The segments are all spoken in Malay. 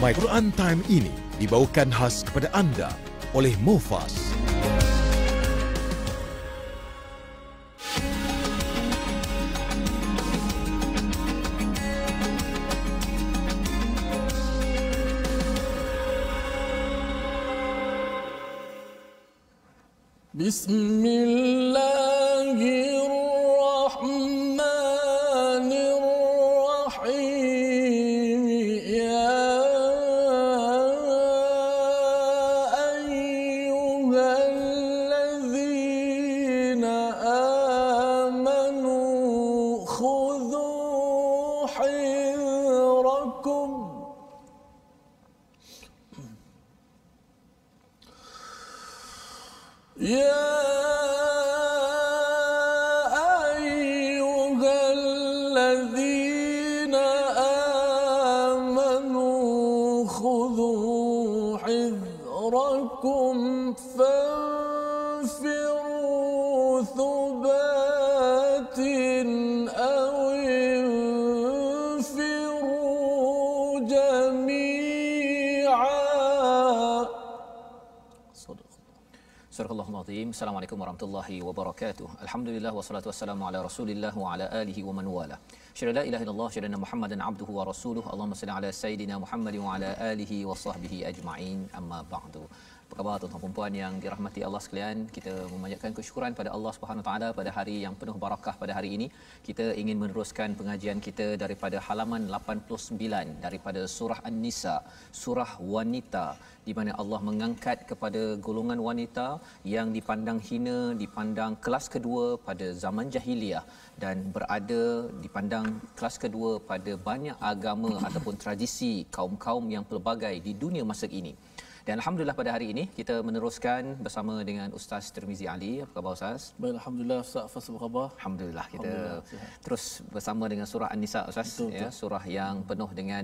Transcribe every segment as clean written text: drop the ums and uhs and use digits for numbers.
My Quran Time ini dibawakan khas kepada anda oleh Mufas. Bismillahirrahmanirrahim. Ya ayyuhalladzina amanu khudhu hidrakum. Ya فانفروا ثبات أو انفروا جميعا. Surah Al-Azim. Assalamualaikum warahmatullahi wabarakatuh. Alhamdulillah wassalatu wassalamu ala Rasulillah wa ala alihi wa man wala. Syada la ilaha illallah syada Muhammadan abduhu wa rasuluh. Allahumma salli ala sayidina Muhammad wa ala alihi wa sahbihi ajma'in. Amma ba'du. Apa khabar tuan-tuan dan puan yang dirahmati Allah sekalian? Kita memanjatkan kesyukuran pada Allah Subhanahu Wa Taala pada hari yang penuh barakah pada hari ini. Kita ingin meneruskan pengajian kita daripada halaman 89 daripada surah An-Nisa, surah wanita, di mana Allah mengangkat kepada golongan wanita yang dipandang hina, dipandang kelas kedua pada zaman jahiliah dan berada dipandang kelas kedua pada banyak agama ataupun tradisi kaum-kaum yang pelbagai di dunia masa ini. Dan alhamdulillah pada hari ini kita meneruskan bersama dengan Ustaz Tirmizi Ali. Apa khabar Ustaz? Baik, alhamdulillah. Ustaz Fas, apa khabar? Alhamdulillah, kita terus bersama dengan surah An-Nisa Ustaz, ya, surah yang penuh dengan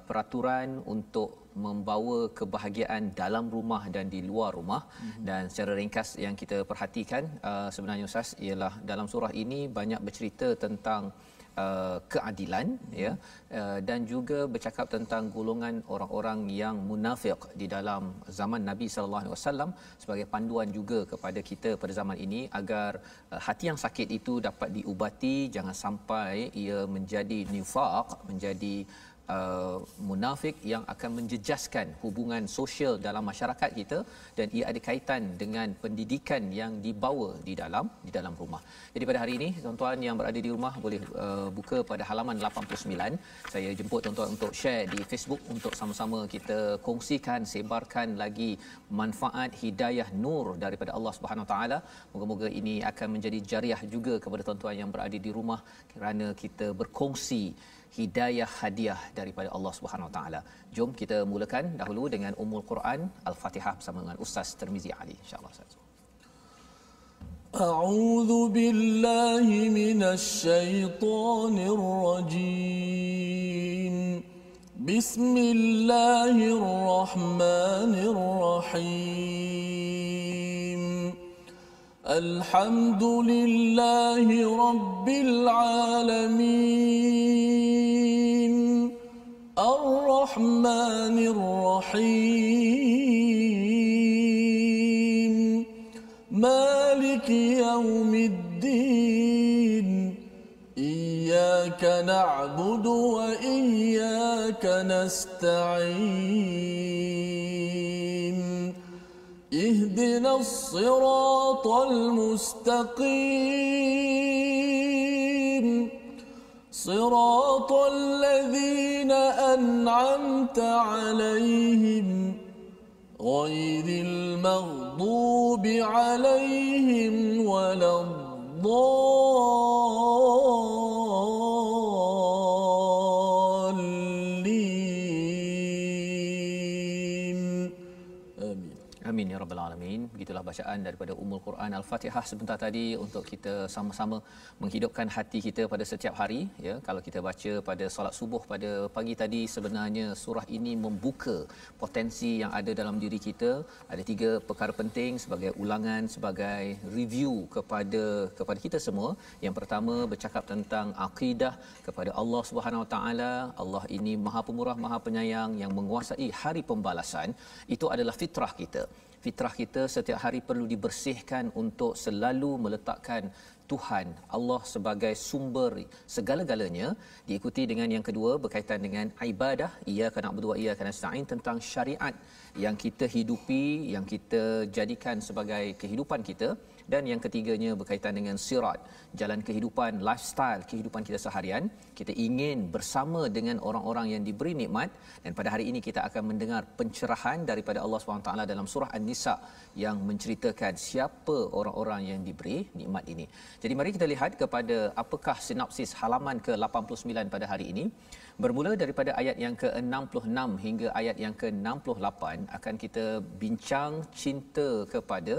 peraturan untuk membawa kebahagiaan dalam rumah dan di luar rumah. Dan secara ringkas yang kita perhatikan sebenarnya Ustaz ialah dalam surah ini banyak bercerita tentang keadilan, ya, dan juga bercakap tentang golongan orang-orang yang munafik di dalam zaman Nabi sallallahu alaihi wasallam sebagai panduan juga kepada kita pada zaman ini agar hati yang sakit itu dapat diubati, jangan sampai ia menjadi nifaq, menjadi munafik yang akan menjejaskan hubungan sosial dalam masyarakat kita, dan ia ada kaitan dengan pendidikan yang dibawa di dalam rumah. Jadi pada hari ini tuan-tuan yang berada di rumah boleh buka pada halaman 89. Saya jemput tuan-tuan untuk share di Facebook untuk sama-sama kita kongsikan, sebarkan lagi manfaat hidayah nur daripada Allah Subhanahu Wa Taala. Moga-moga ini akan menjadi jariah juga kepada tuan-tuan yang berada di rumah kerana kita berkongsi hidayah hadiah daripada Allah Subhanahu Wa Taala. Jom kita mulakan dahulu dengan Ummul Quran Al-Fatihah bersama dengan Ustaz Tirmizi Ali, insya-Allah Ustaz. A'udzu billahi minasy syaithanir rajim. Bismillahirrahmanirrahim. Alhamdulillahi rabbil alamin. Ar-Rahmanir Rahim. Maliki yaumiddin. Iyyaka na'budu wa iyyaka nasta'in. Ihdinas siratal mustaqim. صراط الذين أنعمت عليهم غير المغضوب عليهم ولا الضالين. آمين. Amin ya rabbal alamin. Begitulah bacaan daripada Ummul Quran Al-Fatihah sebentar tadi untuk kita sama-sama menghidupkan hati kita pada setiap hari ya. Kalau kita baca pada solat subuh pada pagi tadi, sebenarnya surah ini membuka potensi yang ada dalam diri kita. Ada 3 perkara penting sebagai ulangan, sebagai review kepada kita semua. Yang pertama bercakap tentang akidah kepada Allah Subhanahu Wa Taala. Allah ini Maha Pemurah, Maha Penyayang yang menguasai hari pembalasan. Itu adalah fitrah kita. Fitrah kita setiap hari perlu dibersihkan untuk selalu meletakkan Tuhan Allah sebagai sumber segala-galanya. Diikuti dengan yang kedua berkaitan dengan ibadah, iyyaka na'budu wa iyyaka nasta'in, tentang syariat yang kita hidupi, yang kita jadikan sebagai kehidupan kita. Dan yang ketiganya berkaitan dengan sirat, jalan kehidupan, lifestyle kehidupan kita seharian. Kita ingin bersama dengan orang-orang yang diberi nikmat, dan pada hari ini kita akan mendengar pencerahan daripada Allah SWT dalam surah An-Nisa yang menceritakan siapa orang-orang yang diberi nikmat ini. Jadi mari kita lihat kepada apakah sinopsis halaman ke-89 pada hari ini. Bermula daripada ayat yang ke-66 hingga ayat yang ke-68 akan kita bincang cinta kepada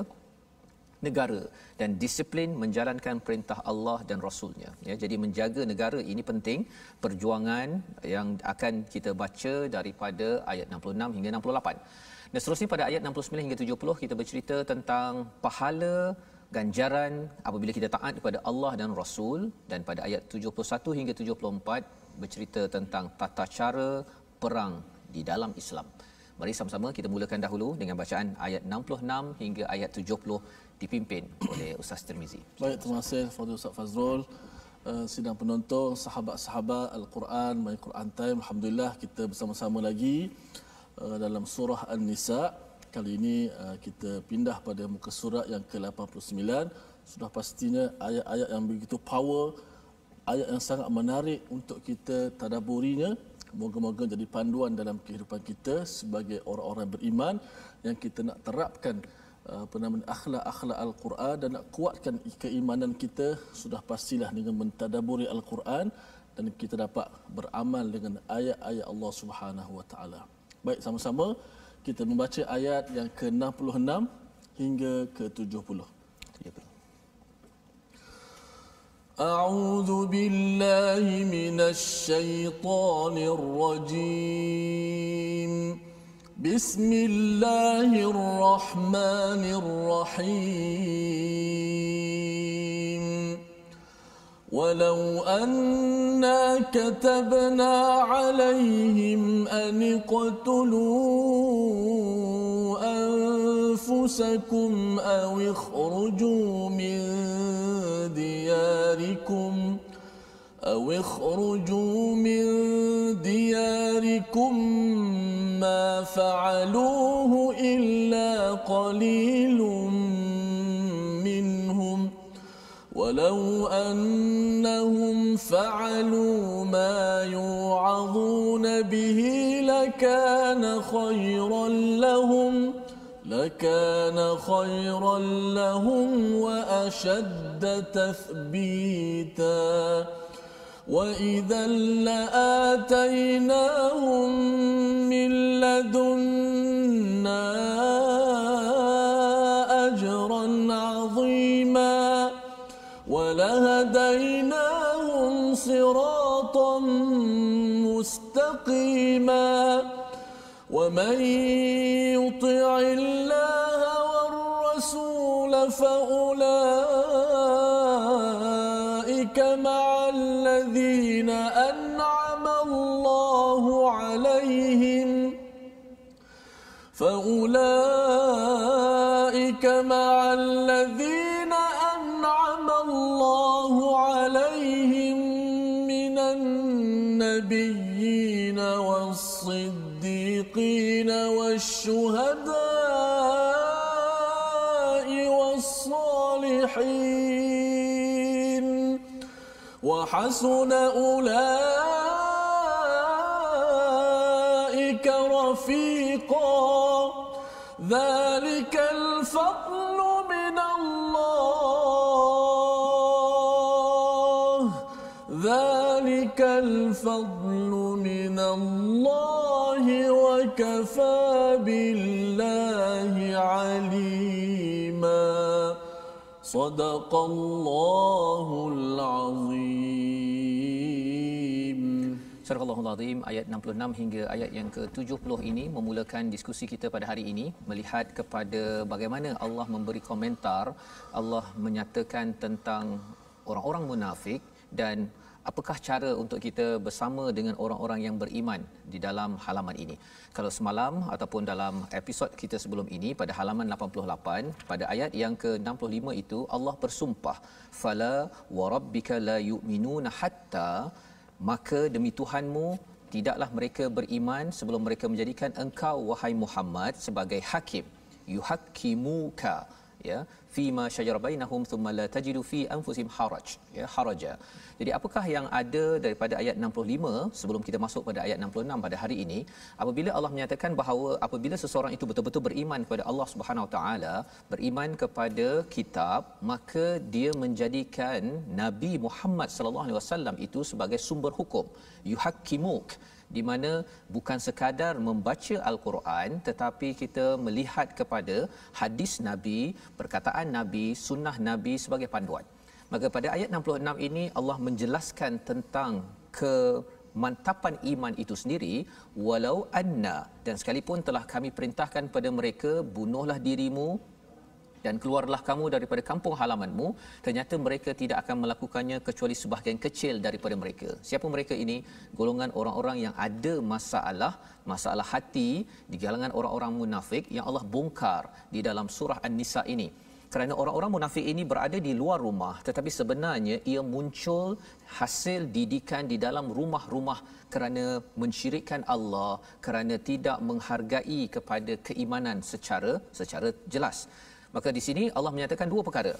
negara dan disiplin menjalankan perintah Allah dan Rasulnya. Ya, jadi menjaga negara ini penting. Perjuangan yang akan kita baca daripada ayat 66 hingga 68. Dan seterusnya pada ayat 69 hingga 70 kita bercerita tentang pahala ganjaran apabila kita taat kepada Allah dan Rasul, dan pada ayat 71 hingga 74 bercerita tentang tata cara perang di dalam Islam. Mari sama-sama kita mulakan dahulu dengan bacaan ayat 66 hingga ayat 70 dipimpin oleh Ustaz Tirmizi. Baik, terima kasih Fadil Ustaz Fazrul. Sidang penonton, sahabat-sahabat Al-Quran, My Quran Time, alhamdulillah kita bersama-sama lagi dalam surah An-Nisa. Kali ini kita pindah pada muka surat yang ke-89. Sudah pastinya ayat-ayat yang begitu power, ayat yang sangat menarik untuk kita tadabburinya. Moga-moga jadi panduan dalam kehidupan kita sebagai orang-orang beriman yang kita nak terapkan akhlak Al-Quran dan nak kuatkan keimanan kita. Sudah pastilah dengan mentadabburi Al-Quran dan kita dapat beramal dengan ayat-ayat Allah Subhanahu Wa Taala. Baik, sama-sama kita membaca ayat yang ke-66 hingga ke-70. أعوذ بالله من الشيطان الرجيم بسم الله الرحمن الرحيم ولو أنا كتبنا عليهم أن اقتلوا أنفسكم أو اخرجوا من دياركم ما فعلوه إلا قليل منهم ولو أنهم فعلوا ما يوعظون به لكان خيرا لهم وأشد تثبيتا وإذا لآتيناهم من لدنا أجرا عظيما ولهديناهم صراطا مستقيما ومن يطع الله والرسول فأولئك مع الذين أنعم الله عليهم من النبيين والصديقين والشهداء والصالحين وحسن أولئك رفيقا ذلك الفضل من الله وكفى بالله عليما صدق الله العظيم. Surah Al-Allahul Azim ayat 66 hingga ayat yang ke-70 ini memulakan diskusi kita pada hari ini, melihat kepada bagaimana Allah memberi komentar, Allah menyatakan tentang orang-orang munafik dan apakah cara untuk kita bersama dengan orang-orang yang beriman di dalam halaman ini. Kalau semalam ataupun dalam episod kita sebelum ini pada halaman 88 pada ayat yang ke-65 itu Allah bersumpah, fala warabbika la yu'minuna hatta, maka demi Tuhanmu tidaklah mereka beriman sebelum mereka menjadikan engkau wahai Muhammad sebagai hakim, yuhakkimuka, ya, fima syajara bainahum thumma la tajidu fi anfusihim haraja. Jadi apakah yang ada daripada ayat 65 sebelum kita masuk pada ayat 66 pada hari ini, apabila Allah menyatakan bahawa apabila seseorang itu betul-betul beriman kepada Allah Subhanahu Wa Taala, beriman kepada kitab, maka dia menjadikan Nabi Muhammad sallallahu alaihi wasallam itu sebagai sumber hukum, yuhakkimuk, di mana bukan sekadar membaca Al-Quran tetapi kita melihat kepada hadis Nabi, perkataan Nabi, sunnah Nabi sebagai panduan. Maka pada ayat 66 ini Allah menjelaskan tentang kemantapan iman itu sendiri, walau anna, dan sekalipun telah kami perintahkan pada mereka, bunuhlah dirimu dan keluarlah kamu daripada kampung halamanmu, ternyata mereka tidak akan melakukannya kecuali sebahagian kecil daripada mereka. Siapa mereka ini? Golongan orang-orang yang ada masalah hati di kalangan orang-orang munafik yang Allah bongkar di dalam surah An-Nisa ini. Kerana orang-orang munafik ini berada di luar rumah, tetapi sebenarnya ia muncul hasil didikan di dalam rumah-rumah kerana mensyirikkan Allah, kerana tidak menghargai kepada keimanan secara jelas. Maka di sini Allah menyatakan dua perkara.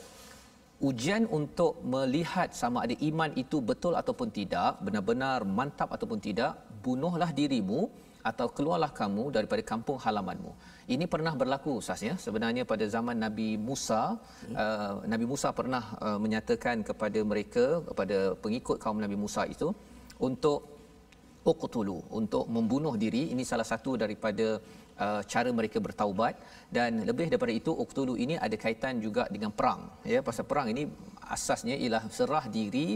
Ujian untuk melihat sama ada iman itu betul ataupun tidak, benar-benar mantap ataupun tidak, bunuhlah dirimu atau keluarlah kamu daripada kampung halamanmu. Ini pernah berlaku Ustaz, sebenarnya pada zaman Nabi Musa. Nabi Musa pernah menyatakan kepada mereka, kepada pengikut kaum Nabi Musa itu, untuk uqtulu, untuk membunuh diri. Ini salah satu daripada cara mereka bertaubat. Dan lebih daripada itu, uqtulu ini ada kaitan juga dengan perang, ya. Pasal perang ini asasnya ialah serah diri,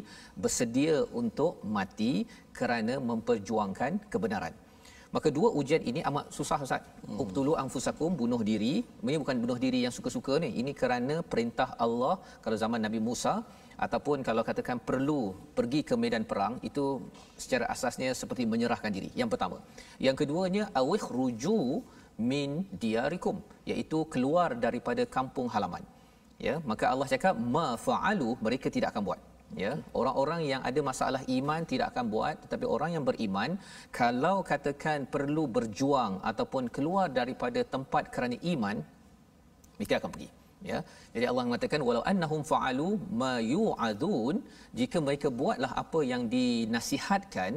bersedia untuk mati kerana memperjuangkan kebenaran. Maka dua ujian ini amat susah Ustaz. Uqtulu anfusakum, bunuh diri. Ini bukan bunuh diri yang suka-suka ni. Ini kerana perintah Allah kalau zaman Nabi Musa, ataupun kalau katakan perlu pergi ke medan perang, itu secara asasnya seperti menyerahkan diri. Yang pertama. Yang keduanya, awikhruju min diyarikum, iaitu keluar daripada kampung halaman. Ya, maka Allah cakap ma fa'alu, mereka tidak akan buat. Ya, orang-orang yang ada masalah iman tidak akan buat, tetapi orang yang beriman kalau katakan perlu berjuang ataupun keluar daripada tempat kerana iman, mereka akan pergi. Ya, jadi Allah mengatakan walau annahum fa'alu ma yu'adun, jika mereka buatlah apa yang dinasihatkan,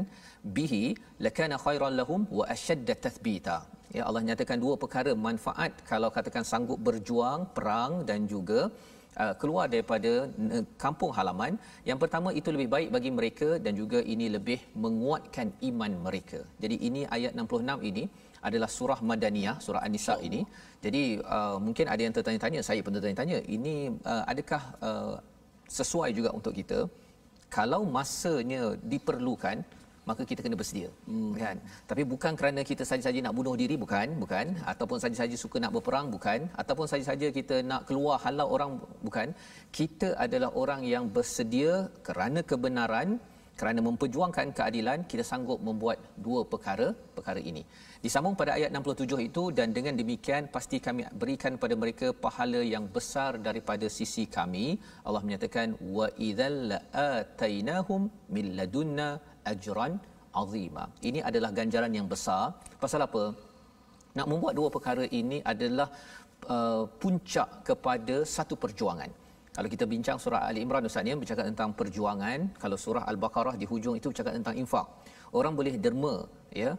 bihi lakana khairan lahum wa ashadda tathbita. Ya, Allah nyatakan dua perkara manfaat kalau katakan sanggup berjuang perang dan juga keluar daripada kampung halaman. Yang pertama, itu lebih baik bagi mereka dan juga ini lebih menguatkan iman mereka. Jadi ini ayat 66 ini adalah surah Madaniyah, surah An-Nisa ini. Jadi mungkin ada yang tertanya-tanya, saya pun tertanya-tanya, ini adakah sesuai juga untuk kita? Kalau masanya diperlukan, maka kita kena bersedia, kan? Tapi bukan kerana kita saja-saja nak bunuh diri, bukan, ataupun saja-saja suka nak berperang, bukan, ataupun saja-saja kita nak keluar halau orang, bukan. Kita adalah orang yang bersedia kerana kebenaran, kerana memperjuangkan keadilan, kita sanggup membuat dua perkara ini. Disambung pada ayat 67 itu, dan dengan demikian pasti kami berikan pada mereka pahala yang besar daripada sisi kami. Allah menyatakan wa idzal la'atainahum min ladunna ajran azima. Ini adalah ganjaran yang besar. Pasal apa? Nak membuat dua perkara ini adalah puncak kepada satu perjuangan. Kalau kita bincang surah Ali Imran Ustaz ni bercakap tentang perjuangan, kalau surah Al-Baqarah di hujung itu bercakap tentang infak. Orang boleh derma, ya.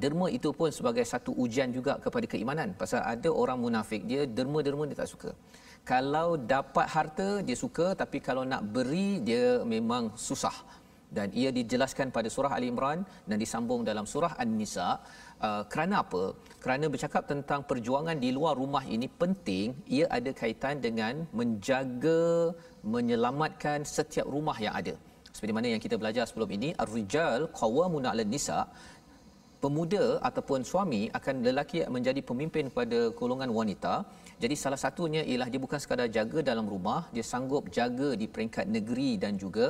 Derma itu pun sebagai satu ujian juga kepada keimanan. Pasal ada orang munafik, dia derma-derma dia tak suka. Kalau dapat harta dia suka, tapi kalau nak beri dia memang susah. dan ia dijelaskan pada surah Ali Imran dan disambung dalam surah An-Nisa. Kerana apa? Kerana bercakap tentang perjuangan di luar rumah ini penting, ia ada kaitan dengan menjaga, menyelamatkan setiap rumah yang ada. Seperti mana yang kita belajar sebelum ini, ar-rijal qawwamuna 'alan nisa, pemuda ataupun suami akan lelaki menjadi pemimpin kepada golongan wanita. Jadi salah satunya ialah dia bukan sekadar jaga dalam rumah, dia sanggup jaga di peringkat negeri dan juga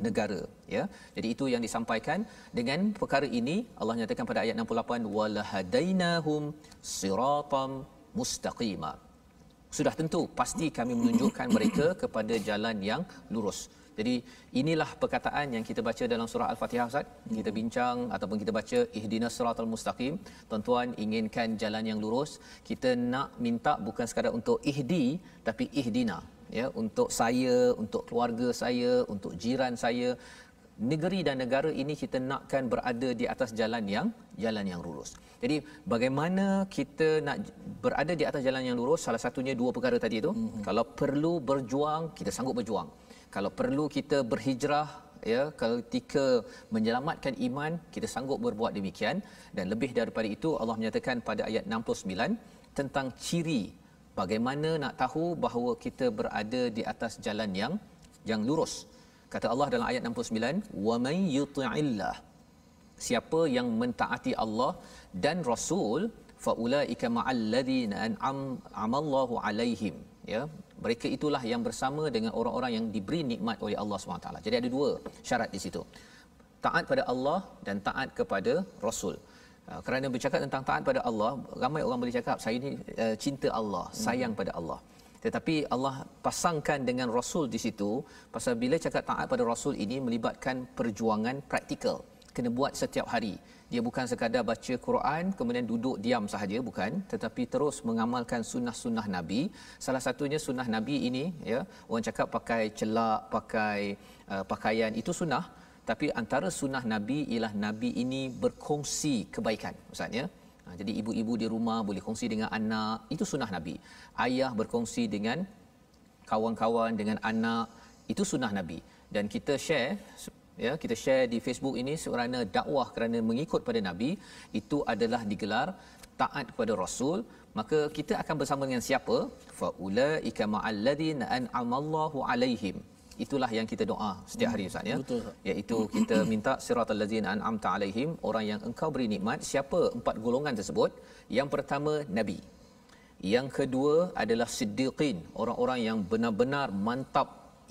negara, ya. Jadi itu yang disampaikan. Dengan perkara ini Allah nyatakan pada ayat 68, walahadainahum siratam mustaqima. Sudah tentu pasti kami menunjukkan mereka kepada jalan yang lurus. Jadi inilah perkataan yang kita baca dalam surah Al-Fatihah, Ustaz. Kita bincang ataupun kita baca ihdinas siratal mustaqim. Tuan-tuan inginkan jalan yang lurus, kita nak minta bukan sekadar untuk ihdi tapi ihdina, ya, untuk saya, untuk keluarga saya, untuk jiran saya. Negeri dan negara ini kita nakkan berada di atas jalan yang lurus. Jadi bagaimana kita nak berada di atas jalan yang lurus? Salah satunya dua perkara tadi itu. Kalau perlu berjuang, kita sanggup berjuang. Kalau perlu kita berhijrah, ya, ketika menyelamatkan iman, kita sanggup berbuat demikian. Dan lebih daripada itu Allah menyatakan pada ayat 69 tentang ciri bagaimana nak tahu bahawa kita berada di atas jalan yang lurus. Kata Allah dalam ayat 69, wa may yuti'illah, siapa yang mentaati Allah dan Rasul, fa ulaika ma'al ladzina an'ama Allahu 'alaihim, ya, mereka itulah yang bersama dengan orang-orang yang diberi nikmat oleh Allah SWT. Jadi ada dua syarat di situ. Taat pada Allah dan taat kepada Rasul. Kerana bercakap tentang taat pada Allah, ramai orang boleh cakap saya ni cinta Allah, sayang pada Allah. Tetapi Allah pasangkan dengan Rasul di situ, pasal bila cakap taat pada Rasul ini melibatkan perjuangan praktikal. Kena buat setiap hari. Dia bukan sekadar baca Quran kemudian duduk diam sahaja, bukan, tetapi terus mengamalkan sunnah-sunnah Nabi. Salah satunya sunnah Nabi ini, ya, orang cakap pakai celak, pakai pakaian, itu sunnah, tapi antara sunnah Nabi ialah Nabi ini berkongsi kebaikan, Ustaz, ya. Jadi ibu-ibu di rumah boleh kongsi dengan anak, itu sunnah Nabi. Ayah berkongsi dengan kawan-kawan, dengan anak, itu sunnah Nabi. Dan kita share, ya, kita share di Facebook ini kerana dakwah, kerana mengikut pada Nabi, itu adalah digelar taat kepada Rasul. Maka kita akan bersama dengan siapa? Fa ulaika ma'al ladzina an'ama Allahu 'alaihim. Itulah yang kita doa setiap hari, Ustaz, ya. Betul. Iaitu kita minta siratal ladzina an'amta 'alaihim, orang yang engkau beri nikmat. Siapa empat golongan tersebut? Yang pertama Nabi. Yang kedua adalah siddiqin, orang-orang yang benar-benar mantap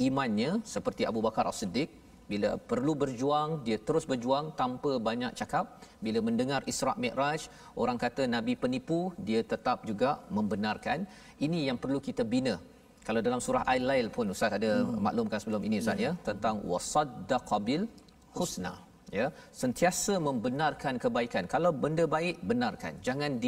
imannya seperti Abu Bakar As-Siddiq. Bila perlu berjuang, dia terus berjuang tanpa banyak cakap. Bila mendengar Isra' Mi'raj, orang kata Nabi penipu, dia tetap juga membenarkan. Ini yang perlu kita bina. Kalau dalam surah Al-Lail pun Ustaz ada maklumkan sebelum ini, Ustaz, ya, tentang wasaddaqa bil husna, ya, sentiasa membenarkan kebaikan. Kalau benda baik, benarkan, jangan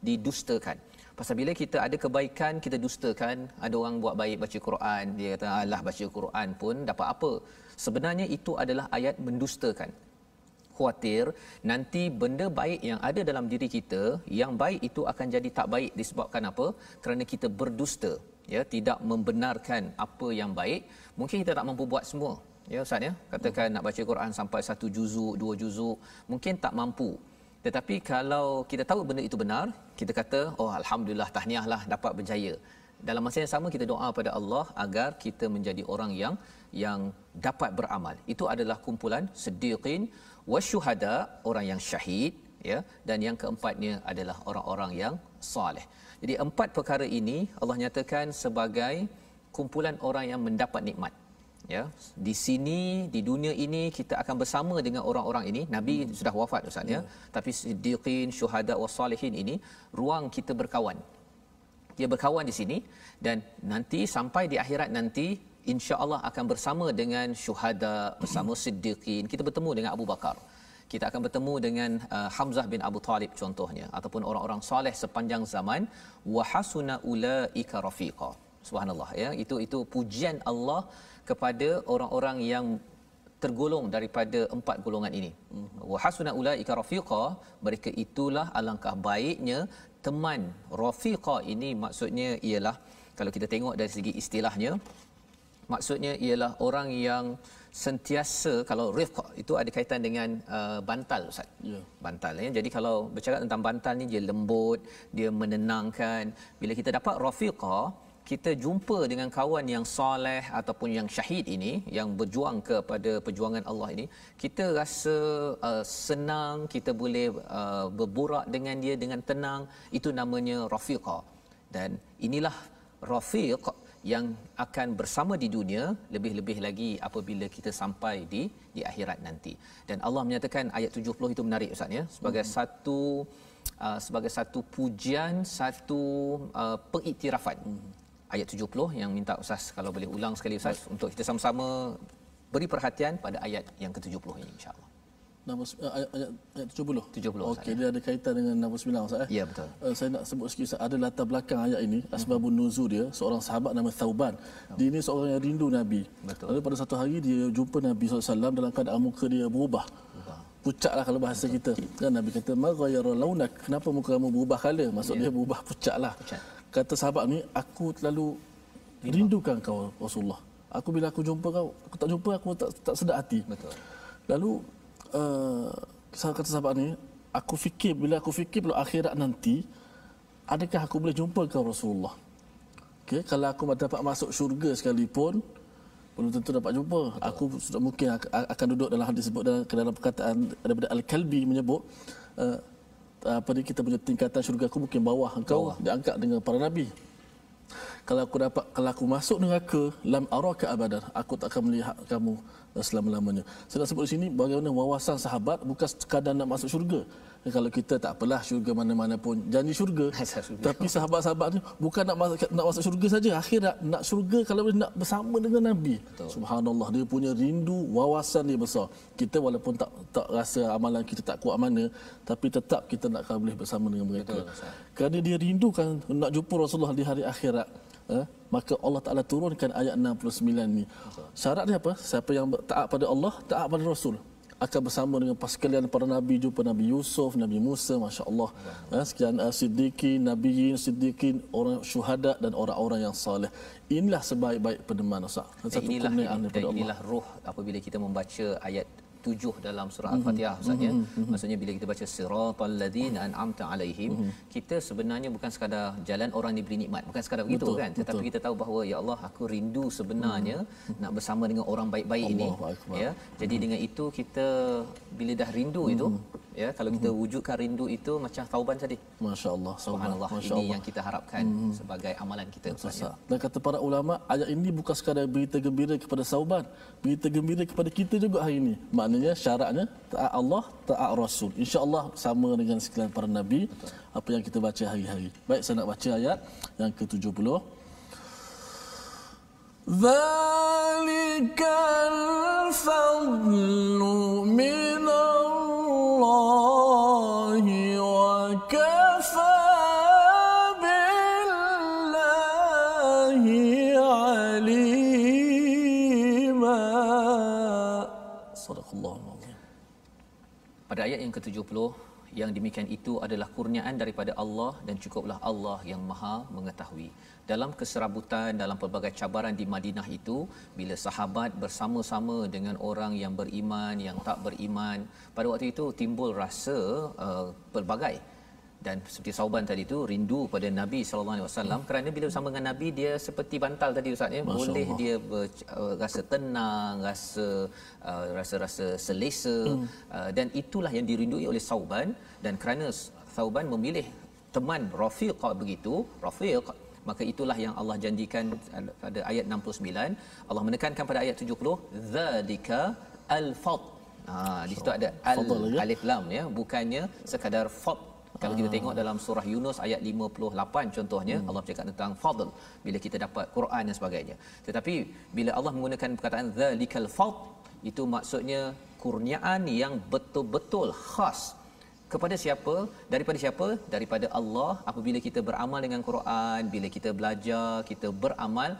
didustakan. Pasal bila kita ada kebaikan, kita dustakan. Ada orang buat baik, baca Quran, dia kata alah baca Quran pun dapat apa? Sebenarnya itu adalah ayat mendustakan. Khawatir nanti benda baik yang ada dalam diri kita, yang baik itu akan jadi tak baik disebabkan apa? Kerana kita berdusta, ya, tidak membenarkan apa yang baik. Mungkin kita tak mampu buat semua, ya, Ustaz, ya. Katakan nak baca Quran sampai 1 juzuk, 2 juzuk, mungkin tak mampu. Tetapi kalau kita tahu benda itu benar, kita kata, oh alhamdulillah, tahniahlah dapat berjaya. Dalam masa yang sama kita doa pada Allah agar kita menjadi orang yang dapat beramal. Itu adalah kumpulan siddiqin wasyuhada, orang yang syahid, ya, dan yang keempatnya adalah orang-orang yang soleh. Jadi empat perkara ini Allah nyatakan sebagai kumpulan orang yang mendapat nikmat, ya. Di sini, di dunia ini kita akan bersama dengan orang-orang ini. Nabi sudah wafat, Ustaz, ya. Tapi siddiqin, syuhada wassalihin ini ruang kita berkawan. Dia berkawan di sini, dan nanti sampai di akhirat nanti insya-Allah akan bersama dengan syuhada, bersama siddiqin. Kita bertemu dengan Abu Bakar. Kita akan bertemu dengan Hamzah bin Abu Talib contohnya, ataupun orang-orang soleh sepanjang zaman. Wa hasuna ulaika rafiqa. Subhanallah, ya. Itu pujian Allah kepada orang-orang yang tergolong daripada empat golongan ini. Wa hasuna ulaika rafiqa, mereka itulah alangkah baiknya teman. Rafiqa ini maksudnya ialah, kalau kita tengok dari segi istilahnya, maksudnya ialah orang yang sentiasa, kalau rifq itu ada kaitan dengan bantal Ustaz. Ya. Bantal ya. Jadi kalau bercakap tentang bantal ni, dia lembut, dia menenangkan. Bila kita dapat rafiqah, kita jumpa dengan kawan yang soleh ataupun yang syahid ini, yang berjuang kepada perjuangan Allah ini, kita rasa senang, kita boleh berburak dengan dia dengan tenang. Itu namanya rafiqah. Dan inilah rafiq yang akan bersama di dunia, lebih-lebih lagi apabila kita sampai di akhirat nanti. Dan Allah menyatakan ayat 70 itu menarik Ustaz ya, sebagai satu pujian, satu pengiktirafan. Ayat 70 yang minta Ustaz kalau boleh ulang sekali Ustaz, untuk kita sama-sama beri perhatian pada ayat yang ke-70 ini insya-Allah. Ayat 70. 70. Okey, dia ada kaitan dengan 69 Ustaz. Ya, betul. Saya nak sebut sikit Ustaz, ada latar belakang ayat ini, asbabun nuzul dia, seorang sahabat nama Thauban. Dia ini seorang yang rindu Nabi. Betul. Lalu pada satu hari dia jumpa Nabi SAW dalam keadaan muka dia berubah. Pucatlah kalau bahasa kita. Kan Nabi kata, "Ma ghayyara launak?" Kenapa muka kamu berubah kala? Maksud dia berubah pucatlah. Kata sahabat ni, "Aku terlalu rindukan kau Rasulullah. Bila aku jumpa kau, aku tak jumpa, aku tak sedar hati." Betul. Lalu kata sahabat ni, bila aku fikir pada akhirat nanti, adakah aku boleh jumpa kau Rasulullah? Okey, kalau aku dapat masuk syurga sekalipun, belum tentu dapat jumpa. Betul. Aku sudah mungkin akan duduk dalam hadis sebut dalam perkataan daripada Al-Kalbi menyebut kita punya tingkatan syurga aku mungkin bawah engkau, diangkat dengan para nabi. Kalau aku masuk neraka, lam araka abadan, aku tak akan melihat kamu selama-lamanya. Saya nak sebut di sini bagaimana wawasan sahabat bukan sekadar nak masuk syurga. Kalau kita tak apalah, syurga mana-mana pun janji syurga. Tapi sahabat-sahabat ni bukan nak masuk syurga saja, akhirat nak syurga, kalau boleh nak bersama dengan Nabi. Betul. Subhanallah, dia punya rindu, wawasan dia besar. Kita walaupun tak rasa amalan kita tak kuat mana, tapi tetap kita nak boleh bersama dengan mereka. Betul, kerana dia rindukan nak jumpa Rasulullah di hari akhirat. Maka Allah Ta'ala turunkan ayat 69 ni. Syarat dia apa? Siapa yang taat pada Allah, taat pada Rasul, akan bersama dengan sekalian para Nabi. Jumpa Nabi Yusuf, Nabi Musa, Masya Allah. Sekian Siddiqin, Nabiyin, Siddiqin, orang syuhada dan orang-orang yang saleh. Inilah sebaik-baik peneman Ustaz. Inilah ruh apabila kita membaca ayat 7 dalam surah Al-Fatihah Ustaz ya. Maksudnya bila kita baca siratal ladzina an'amta alaihim, kita sebenarnya bukan sekadar jalan orang diberi nikmat, bukan sekadar begitu kan, tetapi kita tahu bahawa ya Allah, aku rindu sebenarnya nak bersama dengan orang baik-baik ini ya. Jadi dengan itu kita bila dah rindu itu ya, kalau kita wujudkan rindu itu macam Thauban tadi. Masya-Allah, subhanallah. Ini yang kita harapkan sebagai amalan kita Ustaz ya. Dan kata para ulama, ayat ini bukan sekadar berita gembira kepada Thauban, berita gembira kepada kita juga hari ini. Maknanya syaratnya taat Allah, taat Rasul. Insya-Allah sama dengan sekalian para nabi. Betul. Apa yang kita baca hari-hari. Baik, saya nak baca ayat yang ke-70. Zalikal fadlu minallahi wa kafa billahi alima. Pada ayat yang ke-70, yang demikian itu adalah kurniaan daripada Allah dan cukuplah Allah yang Maha mengetahui. Dalam keserabutan, dalam pelbagai cabaran di Madinah itu, bila sahabat bersama-sama dengan orang yang beriman, yang tak beriman, pada waktu itu timbul rasa pelbagai. Dan seperti Thauban tadi itu rindu pada Nabi sallallahu alaihi wasallam, kerana bila bersama dengan Nabi dia seperti bantal tadi Ustaz ya, boleh dia rasa tenang, rasa selesa, dan itulah yang dirindui oleh Thauban. Dan kerana Thauban memilih teman rafiq begitu, rafiq, maka itulah yang Allah janjikan pada ayat 69. Allah menekankan pada ayat 70, zalika al-fadl. Di situ ada alif lam ya, bukannya sekadar fadl. Kalau kita tengok dalam surah Yunus ayat 58 contohnya, Allah bercakap tentang fadl bila kita dapat Quran dan sebagainya. Tetapi bila Allah menggunakan perkataan zalikal fadl, itu maksudnya kurniaan yang betul-betul khas kepada siapa? Daripada siapa? Daripada Allah. Apabila kita beramal dengan Quran, bila kita belajar, kita beramal,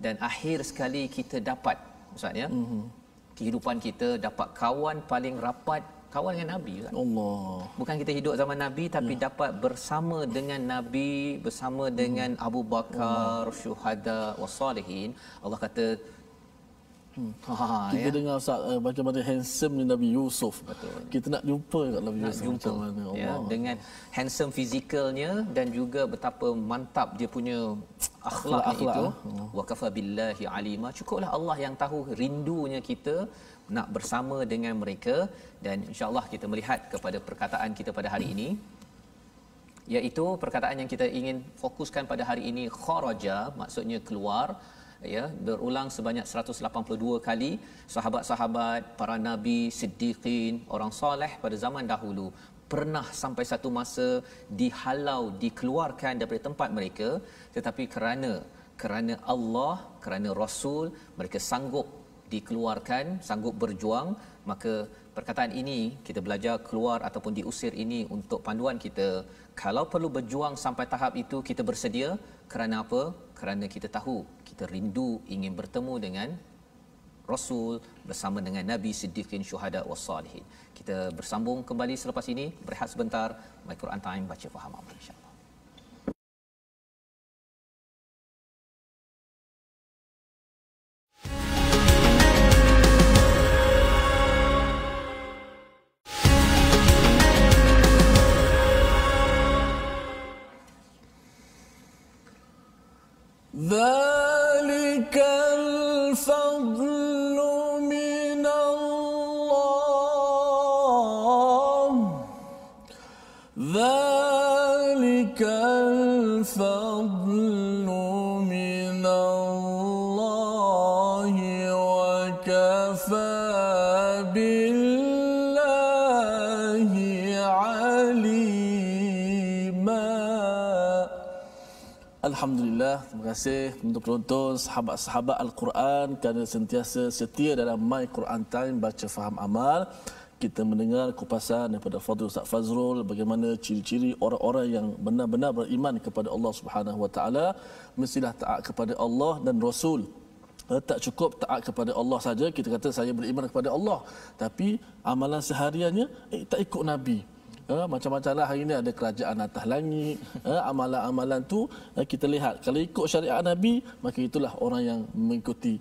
dan akhir sekali kita dapat Ustaz ya, kehidupan kita dapat kawan paling rapat, kawan dengan Nabi Ustaz. Allah. Bukan kita hidup zaman Nabi, tapi dapat bersama dengan Nabi, bersama dengan Abu Bakar, syuhada was salihin. Allah kata Kita dengar Ustaz bagaimana handsome Nabi Yusuf. Betul. Kita nak jumpa kat Nabi Yusuf macam mana. Ya, dengan handsome fizikalnya dan juga betapa mantap dia punya akhlak itu. Wa kafa billahi alima. Cukuplah Allah yang tahu rindunya kita nak bersama dengan mereka, dan insya-Allah kita melihat kepada perkataan kita pada hari ini, iaitu perkataan yang kita ingin fokuskan pada hari ini, kharaja maksudnya keluar, ya, berulang sebanyak 182 kali. Sahabat-sahabat, para nabi, siddiqin, orang soleh pada zaman dahulu pernah sampai satu masa dihalau, dikeluarkan daripada tempat mereka, tetapi kerana Allah, kerana Rasul, mereka sanggup dikeluarkan, sanggup berjuang. Maka perkataan ini kita belajar keluar ataupun diusir ini untuk panduan kita. Kalau perlu berjuang sampai tahap itu, kita bersedia. Kerana apa? Kerana kita tahu kita rindu ingin bertemu dengan Rasul, bersama dengan Nabi, Siddiqin, Syuhada was-Salihin. Kita bersambung kembali selepas ini. Berehat sebentar. My Quran Time, baca faham amal, insya-Allah. ذلك الفضل من الله ذلك الفضل من الله وكفى بالله عليما. Alhamdulillah, terima kasih untuk penonton, sahabat-sahabat Al-Quran kerana sentiasa setia dalam My Quran Time, baca faham amal. Kita mendengar kupasan daripada Fadil Ustaz Fazrul bagaimana ciri-ciri orang-orang yang benar-benar beriman kepada Allah Subhanahu Wa Taala. Mestilah taat kepada Allah dan Rasul. Tak cukup taat kepada Allah saja, kita kata saya beriman kepada Allah, tapi amalan sehariannya tak ikut Nabi. Macam-macam lah hari ini, ada kerajaan atas langit, amalan-amalan tu kita lihat kalau ikut syariat Nabi, maka itulah orang yang mengikuti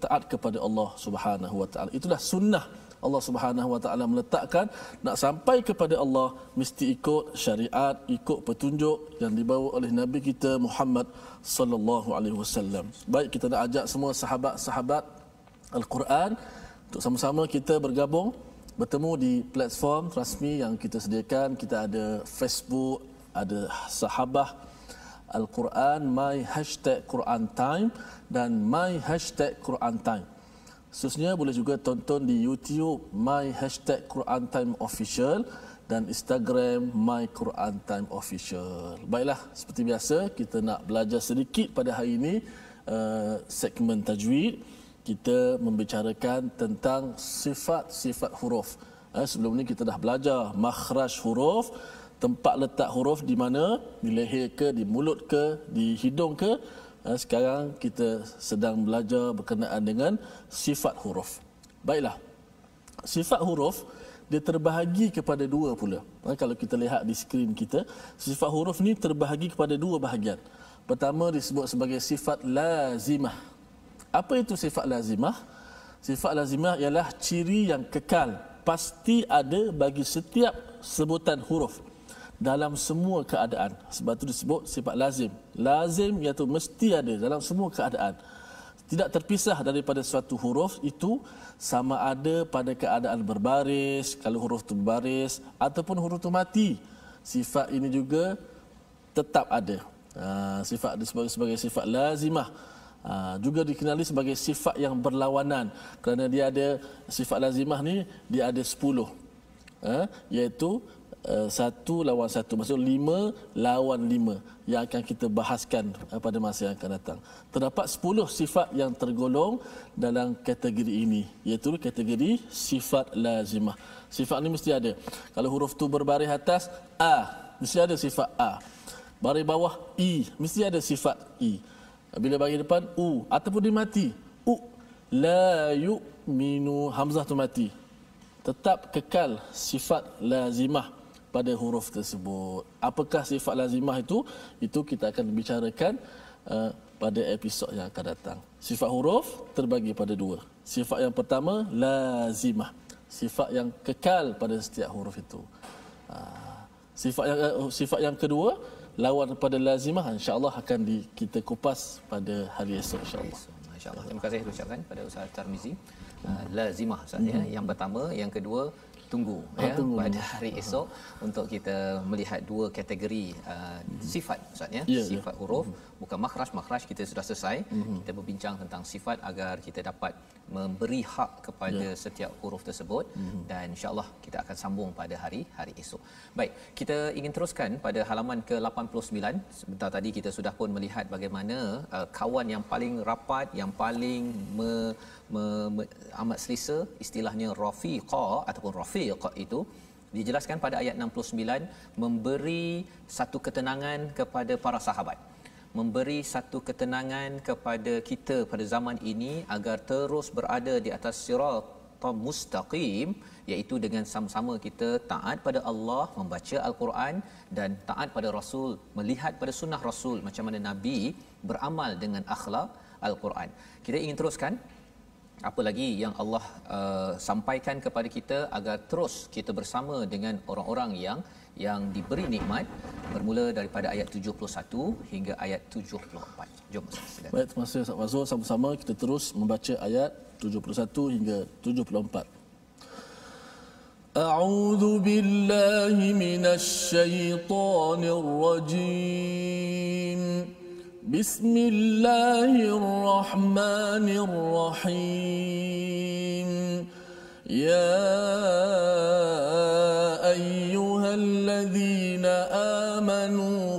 taat kepada Allah Subhanahu Wa Taala. Itulah sunnah Allah Subhanahu Wa Taala meletakkan, nak sampai kepada Allah mesti ikut syariat, ikut petunjuk yang dibawa oleh Nabi kita Muhammad sallallahu alaihi wasallam. Baik, kita nak ajak semua sahabat-sahabat Al-Quran untuk sama-sama kita bergabung, bertemu di platform rasmi yang kita sediakan. Kita ada Facebook, ada Sahabah Al-Quran, My #Quran Time dan My #Quran Time. Khususnya boleh juga tonton di YouTube My #Quran Time Official dan Instagram My Quran Time Official. Baiklah, seperti biasa kita nak belajar sedikit pada hari ini segmen tajwid. Kita membicarakan tentang sifat-sifat huruf. Sebelum ni kita dah belajar makhraj huruf, tempat letak huruf di mana, di leher ke, di mulut ke, di hidung ke. Sekarang kita sedang belajar berkenaan dengan sifat huruf. Baiklah, sifat huruf dia terbahagi kepada dua pula. Kalau kita lihat di skrin kita, sifat huruf ni terbahagi kepada dua bahagian. Pertama disebut sebagai sifat lazimah. Apa itu sifat lazimah? Sifat lazimah ialah ciri yang kekal, pasti ada bagi setiap sebutan huruf dalam semua keadaan. Sebab itu disebut sifat lazim. Lazim iaitu mesti ada dalam semua keadaan. Tidak terpisah daripada suatu huruf itu, sama ada pada keadaan berbaris, kalau huruf itu berbaris, ataupun huruf itu mati. Sifat ini juga tetap ada. Sifat disebut sebagai sifat lazimah. Juga dikenali sebagai sifat yang berlawanan, kerana dia ada sifat lazimah ni, dia ada 10, iaitu 1 lawan 1, maksud 5 lawan 5 yang akan kita bahaskan pada masa yang akan datang. Terdapat 10 sifat yang tergolong dalam kategori ini, iaitu kategori sifat lazimah. Sifat ni mesti ada. Kalau huruf tu berbaris atas A, mesti ada sifat A. Baris bawah I, mesti ada sifat I. Bila bagi depan U, ataupun dia mati, U, la yu'minu, hamzah tu mati, tetap kekal sifat lazimah pada huruf tersebut. Apakah sifat lazimah itu? Itu kita akan bicarakan pada episod yang akan datang. Sifat huruf terbagi pada dua. Sifat yang pertama lazimah, sifat yang kekal pada setiap huruf itu. Sifat yang kedua lawan pada lazimah, insya-Allah akan kita kupas pada hari esok, insya-Allah. Masya-Allah. Terima kasih ucapkan pada Ustaz Tarmizi. Lazimah Ustaz ya. Yang pertama, yang kedua tunggu pada hari esok untuk kita melihat dua kategori sifat Ustaz ya. Sifat huruf, bukan makhraj kita sudah selesai. Kita berbincang tentang sifat agar kita dapat memberi hak kepada setiap huruf tersebut, dan insya-Allah kita akan sambung pada hari esok. Baik, kita ingin teruskan pada halaman ke-89. Sebentar tadi kita sudah pun melihat bagaimana kawan yang paling rapat, yang paling amat selesa, istilahnya rafiqa ataupun rafiq itu dijelaskan pada ayat 69, memberi satu ketenangan kepada para sahabat, memberi satu ketenangan kepada kita pada zaman ini agar terus berada di atas siratal mustaqim, iaitu dengan sama-sama kita taat pada Allah, membaca al-Quran, dan taat pada Rasul, melihat pada sunnah Rasul macam mana Nabi beramal dengan akhlak al-Quran. Kita ingin teruskan apa lagi yang Allah sampaikan kepada kita agar terus kita bersama dengan orang-orang yang diberi nikmat, bermula daripada ayat 71 hingga ayat 74. Jom silakan. Baik, terima kasih Ustaz Fazrul. Sama-sama kita terus membaca ayat 71 hingga 74. A'udzu billahi minasy syaithanir rajim. Bismillahirrahmanirrahim. Ya ayyuhalladzina amanu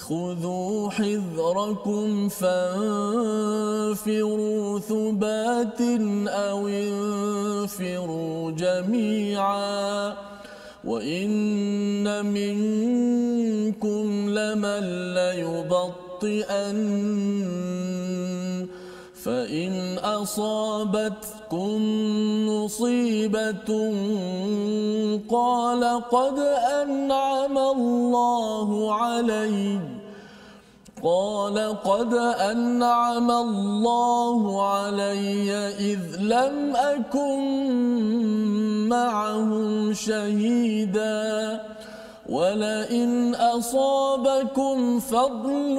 خذوا حذركم فانفروا ثبات أو انفروا جميعا وإن منكم لمن ليبطئن فإن أصابتكم مصيبة قال قد أنعم الله علي إذ لم أكن معهم شهيدا ولئن أصابكم فضل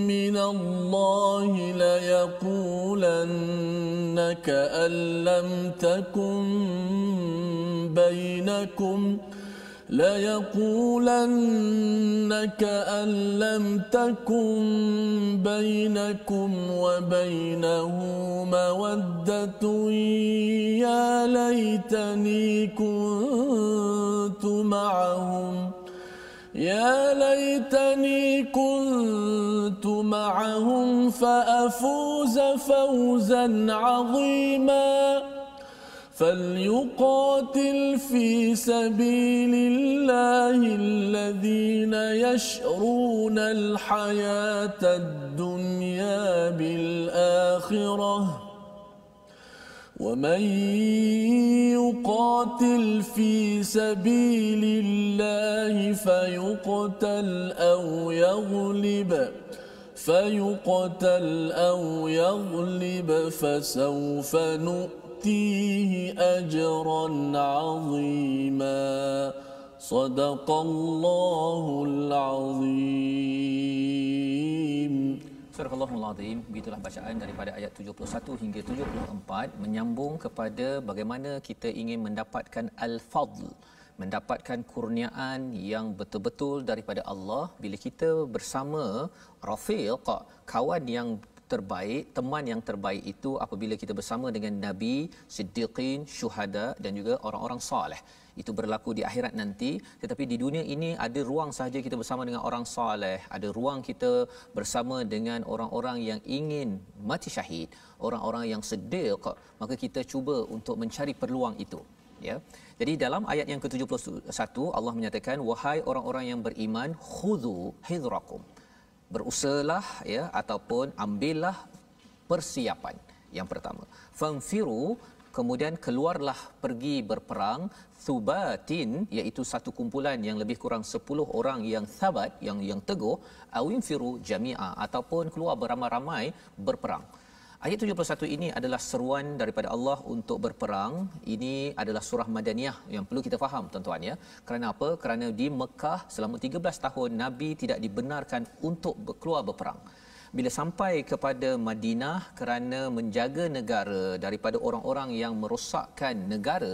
من الله ليقولن كأن لم تكن بينكم وبينه مودة يا ليتني كنت معهم فأفوز فوزا عظيما فليقاتل في سبيل الله الذين يشرون الحياة الدنيا بالآخرة ومن يقاتل في سبيل الله فيقتل أو يغلب فسوف نؤتيه أجرا عظيما صدق الله العظيم. Surah Al-Allahul Azim. Begitulah bacaan daripada ayat 71 hingga 74 menyambung kepada bagaimana kita ingin mendapatkan al-fadl, mendapatkan kurniaan yang betul-betul daripada Allah bila kita bersama rafiq, kawan yang terbaik, teman yang terbaik itu apabila kita bersama dengan Nabi, Siddiqin, Syuhada dan juga orang-orang soleh. Itu berlaku di akhirat nanti, tetapi di dunia ini ada ruang sahaja kita bersama dengan orang soleh, ada ruang kita bersama dengan orang-orang yang ingin mati syahid, orang-orang yang siddiq, maka kita cuba untuk mencari peluang itu, ya. Jadi dalam ayat yang ke-71 Allah menyatakan, wahai orang-orang yang beriman, khudhu hidrakum, berusahalah ya, ataupun ambillah persiapan. Yang pertama, fanfiru, kemudian keluarlah pergi berperang thubatin, iaitu satu kumpulan yang lebih kurang 10 orang yang thabat, yang teguh, awinfiru jami'a, ataupun keluar beramai-ramai berperang. Ayat 71 ini adalah seruan daripada Allah untuk berperang. Ini adalah surah Madaniyah yang perlu kita faham tuan-tuan ya. Kerana apa? Kerana di Mekah selama 13 tahun Nabi tidak dibenarkan untuk keluar berperang. Bila sampai kepada Madinah, kerana menjaga negara daripada orang-orang yang merosakkan negara,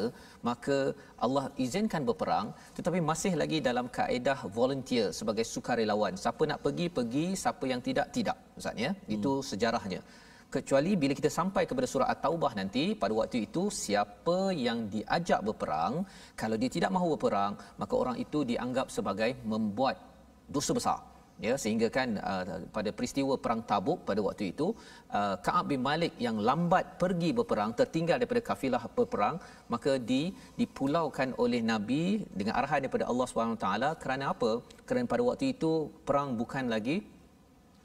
maka Allah izinkan berperang, tetapi masih lagi dalam kaedah volunteer sebagai sukarelawan. Siapa nak pergi, siapa yang tidak. Ustaz ya. Itu sejarahnya. Kecuali bila kita sampai kepada surah At-Taubah nanti, pada waktu itu siapa yang diajak berperang, kalau dia tidak mahu berperang, maka orang itu dianggap sebagai membuat dosa besar. Ya, sehingga kan pada peristiwa perang Tabuk pada waktu itu, Ka'ab bin Malik yang lambat pergi berperang, tertinggal daripada kafilah berperang, maka dipulaukan oleh Nabi dengan arahan daripada Allah SWT. Kerana apa? Kerana pada waktu itu perang bukan lagi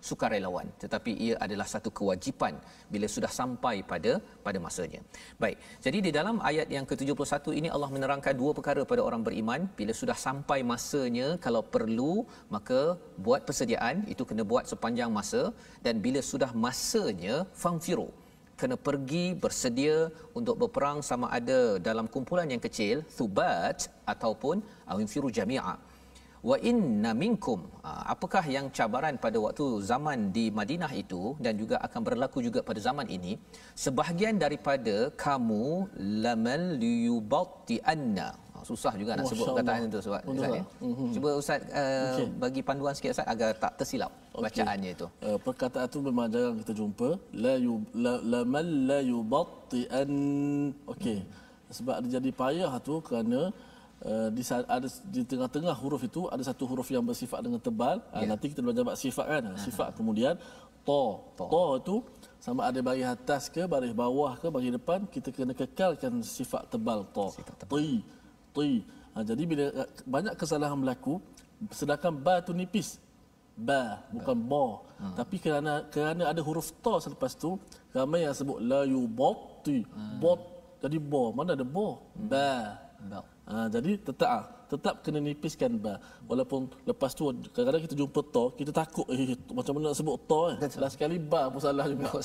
sukarelawan, tetapi ia adalah satu kewajipan bila sudah sampai pada masanya. Baik. Jadi di dalam ayat yang ke-71 ini Allah menerangkan dua perkara pada orang beriman. Bila sudah sampai masanya, kalau perlu maka buat persediaan, itu kena buat sepanjang masa, dan bila sudah masanya famfiru, kena pergi bersedia untuk berperang, sama ada dalam kumpulan yang kecil thubat ataupun awinfiru jami'a. Wa inna minkum, apakah yang cabaran pada waktu zaman di Madinah itu dan juga akan berlaku juga pada zaman ini, sebahagian daripada kamu lamal liyubatti anna. Susah juga nak sebut perkataan itu sebab Ustaz ya. Cuba Ustaz bagi panduan sikit Ustaz agar tak tersilap bacaannya itu. Perkataan itu memang jarang kita jumpa, lamal la yubatti an. Okey. Sebab dia jadi payah tu kerana di tengah-tengah huruf itu ada satu huruf yang bersifat dengan tebal. Nanti kita belajar bab sifat kan. Sifat kemudian ta itu sama ada baris atas ke baris bawah ke baris depan, kita kena kekalkan sifat tebal ta. Ti. Jadi bila banyak kesalahan berlaku, sedangkan ba tu nipis. Ba bukan ba. Tapi kerana ada huruf ta selepas tu, ramai yang sebut la yubatti. Bot jadi ba. Mana ada ba? Ba. Jadi tetap kena nipiskan ba. Walaupun lepas tu kadang-kadang kita jumpa ta, kita takut macam mana nak sebut ta dah sekali ba pun salah juga.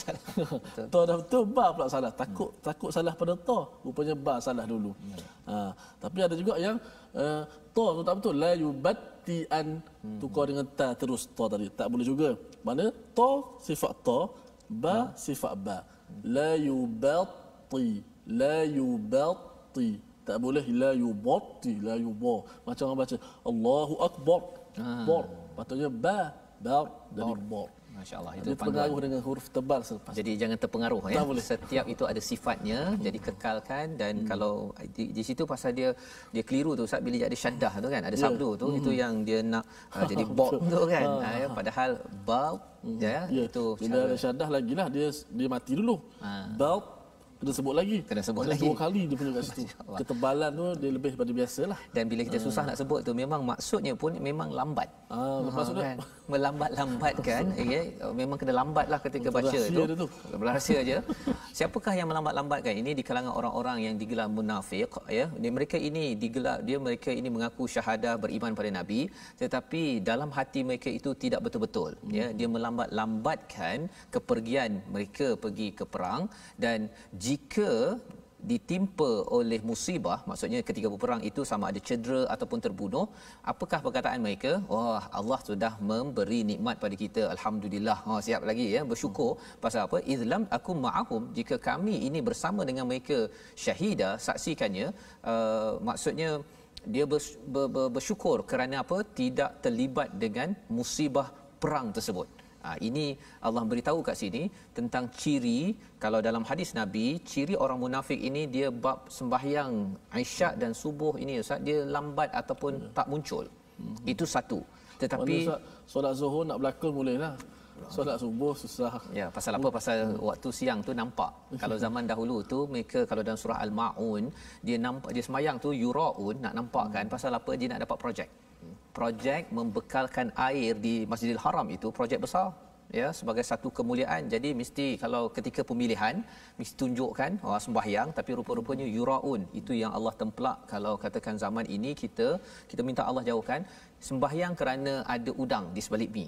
Ta dah betul, ba pula salah. Takut salah pada ta, rupanya ba salah dulu. Tapi ada juga yang ta tu tak betul, la yubatti an, tukar dengan ta terus ta tadi. Tak boleh juga. Mana ta sifat ta, ba sifat ba. La yubatti. Tak boleh la yubatti, la yuba. Macam orang baca Allahu Akbar. Bar. Patutnya ba jadi bar. Masya-Allah, itu pengaruh dengan huruf tebal selepas. Jadi jangan terpengaruh ya. Setiap itu ada sifatnya, jadi kekalkan. Dan kalau di situ pasal dia keliru tu Ustaz, bila ada syaddah tu kan, ada sabdu tu, itu yang dia nak jadi bot tu kan. Padahal bal itu bila ada syaddah lagilah dia mati dulu. Bal kena sebut lagi. Dua kali dia punya kat situ. Ketebalan tu dia lebih daripada biasalah. Dan bila kita susah nak sebut tu, memang maksudnya pun memang lambat. Maksudnya kan? Melambat-lambatkan. Memang kena lambatlah ketika baca tu. Berahsia aja. Siapakah yang melambat-lambatkan? Ini di kalangan orang-orang yang digelar munafik ya. Mereka ini digelar, mereka ini mengaku syahadah beriman pada Nabi, tetapi dalam hati mereka itu tidak betul-betul ya. Dia melambat-lambatkan kepergian mereka pergi ke perang. Dan jika ditimpa oleh musibah, maksudnya ketika berperang itu sama ada cedera ataupun terbunuh, apakah perkataan mereka? Wah, Allah sudah memberi nikmat pada kita, alhamdulillah. Siap lagi ya, bersyukur. Pasal apa? Izlam akum ma'ahum, jika kami ini bersama dengan mereka syahida, saksikannya, maksudnya dia bersyukur kerana apa? Tidak terlibat dengan musibah perang tersebut. Ini Allah beritahu kat sini tentang ciri, kalau dalam hadis Nabi, ciri orang munafik ini dia bab sembahyang Isyak dan subuh ini Ustaz, dia lambat ataupun tak muncul. Itu satu. Tetapi solat zuhur nak berlakon bolehlah. Solat subuh susah. Ya, pasal apa? Pasal waktu siang tu nampak. Kalau zaman dahulu tu mereka, kalau dalam surah Al-Maun, dia nampak, dia sembahyang tu yuraun, nak nampak kan, pasal apa? Dia nak dapat projek. Projek membekalkan air di Masjidil Haram itu projek besar. ya, sebagai satu kemuliaan. Jadi mesti kalau ketika pemilihan mesti tunjukkan sembahyang, tapi rupa-rupanya yuraun, itu yang Allah templak. Kalau katakan zaman ini kita minta Allah jauhkan sembahyang kerana ada udang di sebalik mi.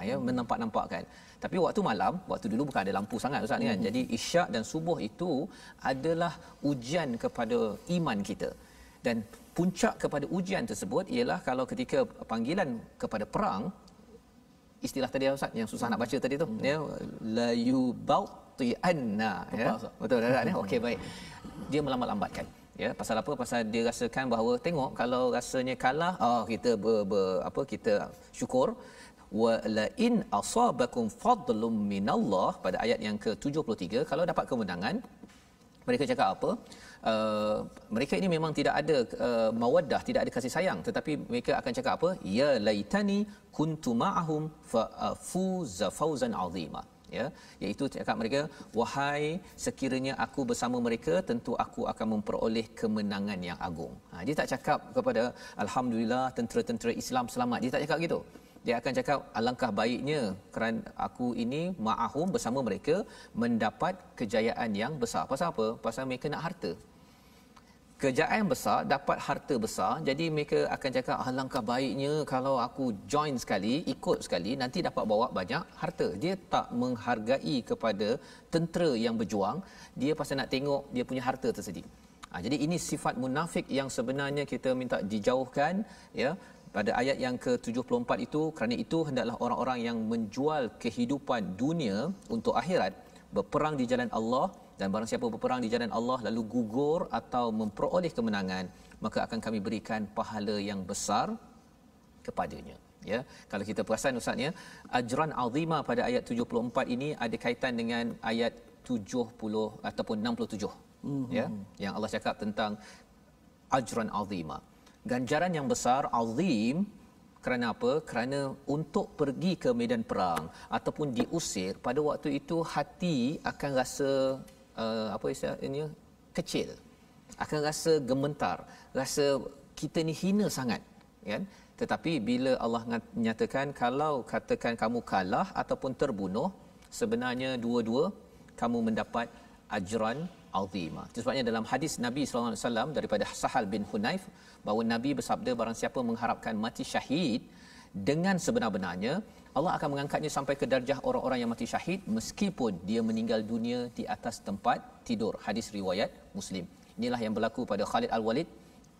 Ya, menampak-nampakkan. Tapi waktu malam, waktu dulu bukan ada lampu sangat Ustaz kan. Jadi isyak dan subuh itu adalah ujian kepada iman kita. Dan puncak kepada ujian tersebut ialah kalau ketika panggilan kepada perang, istilah tadi Ustaz yang susah nak baca tadi tu, ya, la yubti'anna, ya. Betul tak ya? Okey, baik. Dia melambat-lambatkan. Ya, pasal apa? Pasal dia rasakan bahawa tengok kalau rasanya kalah, kita kita syukur. Wa la in asabakum fadlum minallah, pada ayat yang ke-73, kalau dapat kemenangan, mereka cakap apa? Mereka ini memang tidak ada mawaddah, tidak ada kasih sayang, tetapi mereka akan cakap apa? Ya laitani kuntu ma'ahum fa afuza fawzan 'azima. Ya, iaitu cakap mereka, wahai sekiranya aku bersama mereka, tentu aku akan memperoleh kemenangan yang agung. Dia tak cakap kepada alhamdulillah tentera-tentera Islam selamat. Dia tak cakap gitu. Dia akan cakap alangkah baiknya kerana aku ini ma'ahum, bersama mereka, mendapat kejayaan yang besar. Pasal apa? Pasal mereka nak harta. Kejayaan besar, dapat harta besar. Jadi mereka akan cakap alangkah baiknya kalau aku join sekali, ikut sekali, nanti dapat bawa banyak harta. Dia tak menghargai kepada tentera yang berjuang. Dia pasal nak tengok dia punya harta tersedia. Jadi ini sifat munafik yang sebenarnya kita minta dijauhkan, ya. Pada ayat yang ke-74 itu, kerana itu hendaklah orang-orang yang menjual kehidupan dunia untuk akhirat berperang di jalan Allah, dan barang siapa berperang di jalan Allah lalu gugur atau memperoleh kemenangan, maka akan kami berikan pahala yang besar kepadanya. Ya, kalau kita perasan Ustaz, ya, ajran azima pada ayat 74 ini ada kaitan dengan ayat 70 ataupun 67. Ya, yang Allah cakap tentang ajran azima, ganjaran yang besar, azim. Kerana apa? Kerana untuk pergi ke medan perang ataupun diusir, pada waktu itu hati akan rasa apa istilahnya, kecil, akan rasa gementar, rasa kita ni hina sangat, kan? Tetapi bila Allah nyatakan kalau katakan kamu kalah ataupun terbunuh, sebenarnya dua-dua kamu mendapat ajran azima. Itu sebabnya dalam hadis Nabi sallallahu alaihi wasallam daripada Sahal bin Hunayf, bahawa Nabi bersabda, barang siapa mengharapkan mati syahid dengan sebenar-benarnya, Allah akan mengangkatnya sampai ke darjah orang-orang yang mati syahid meskipun dia meninggal dunia di atas tempat tidur. Hadis riwayat Muslim. Inilah yang berlaku pada Khalid Al-Walid,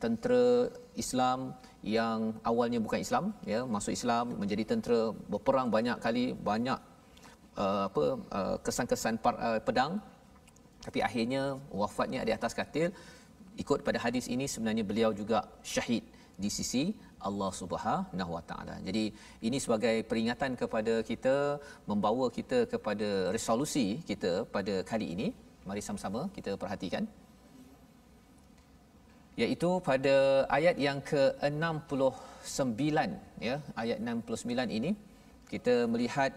tentera Islam yang awalnya bukan Islam, ya, masuk Islam, menjadi tentera, berperang banyak kali, banyak kesan-kesan pedang, tapi akhirnya wafatnya di atas katil. Ikut pada hadis ini, sebenarnya beliau juga syahid di sisi Allah Subhanahu Wa Taala. Jadi ini sebagai peringatan kepada kita, membawa kita kepada resolusi kita pada kali ini. Mari sama-sama kita perhatikan, iaitu pada ayat yang ke-69, ya, ayat 69 ini kita melihat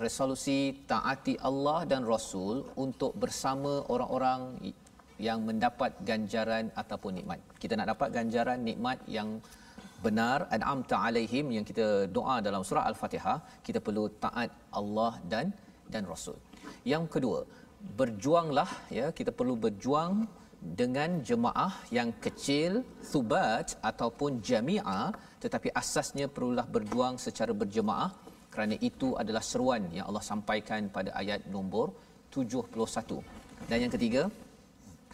resolusi taati Allah dan Rasul untuk bersama orang-orang yang mendapat ganjaran ataupun nikmat. Kita nak dapat ganjaran nikmat yang benar, an'amta alaihim, yang kita doa dalam surah Al-Fatihah, kita perlu taat Allah dan Rasul. Yang kedua, berjuanglah, ya, kita perlu berjuang dengan jemaah yang kecil, thubat ataupun jami'ah, tetapi asasnya perlulah berjuang secara berjemaah, kerana itu adalah seruan yang Allah sampaikan pada ayat nombor 71. Dan yang ketiga,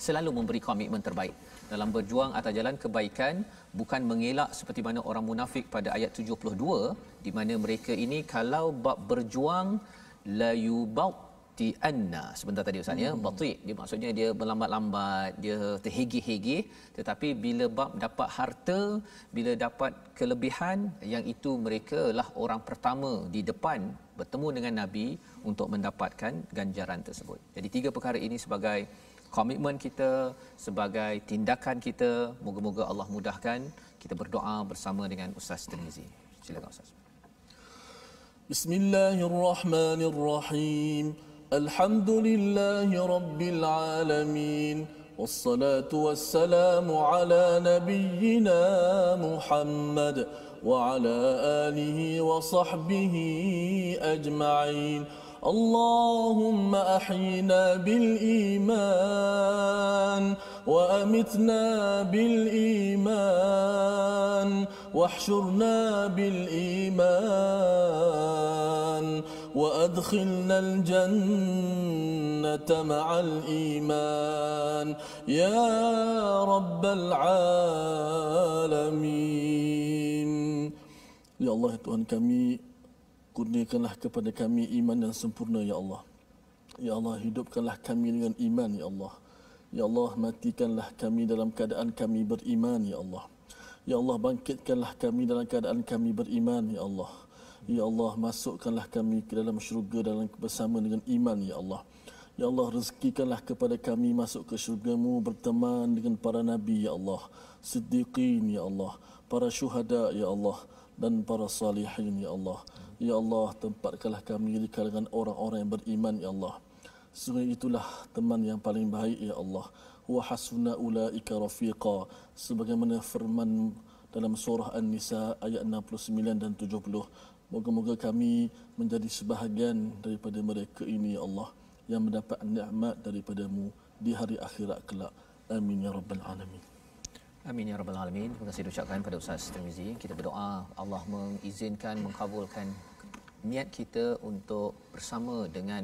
selalu memberi komitmen terbaik dalam berjuang atas jalan kebaikan, bukan mengelak seperti mana orang munafik pada ayat 72, di mana mereka ini kalau bab berjuang la yubti'anna, sebentar tadi Ustaz, ya, bati', dia maksudnya dia berlambat-lambat, dia terhegih-hegih, tetapi bila bab dapat harta, bila dapat kelebihan, yang itu mereka lah orang pertama di depan bertemu dengan Nabi untuk mendapatkan ganjaran tersebut. Jadi tiga perkara ini sebagai komitmen kita, sebagai tindakan kita. Moga-moga Allah mudahkan. Kita berdoa bersama dengan Ustaz Tirmizi. Silakan Ustaz. Bismillahirrahmanirrahim. Alhamdulillahi rabbil alamin. Wassalatu wassalamu ala nabiyyina Muhammad وعلى آله وصحبه أجمعين. اللهم أحينا بالإيمان وأمتنا بالإيمان واحشرنا بالإيمان وأدخلنا الجنة مع الإيمان يا رب العالمين. Ya Allah, Tuhan kami, kurniakanlah kepada kami iman yang sempurna, Ya Allah. Ya Allah, hidupkanlah kami dengan iman, Ya Allah. Ya Allah, matikanlah kami dalam keadaan kami beriman, Ya Allah. Ya Allah, bangkitkanlah kami dalam keadaan kami beriman, Ya Allah. Ya Allah, masukkanlah kami ke dalam syurga dalam bersama dengan iman, Ya Allah. Ya Allah, rezekikanlah kepada kami masuk ke syurga-Mu berteman dengan para nabi, Ya Allah, siddiqin, Ya Allah, para syuhada, Ya Allah, dan para salihin, Ya Allah. Ya Allah, tempatkanlah kami di kalangan orang-orang yang beriman, Ya Allah. Sungguh itulah teman yang paling baik, Ya Allah. Wa hasuna ulaika rafiqa, sebagaimana firman dalam surah An-Nisa ayat 69 dan 70. Moga-moga kami menjadi sebahagian daripada mereka ini, Ya Allah, yang mendapat nikmat daripada-Mu di hari akhirat kelak. Amin ya rabbal alamin. Amin ya rabbal alamin. Terima kasih diucapkan pada Ustaz Tirmizi. Kita berdoa Allah mengizinkan, mengkabulkan niat kita untuk bersama dengan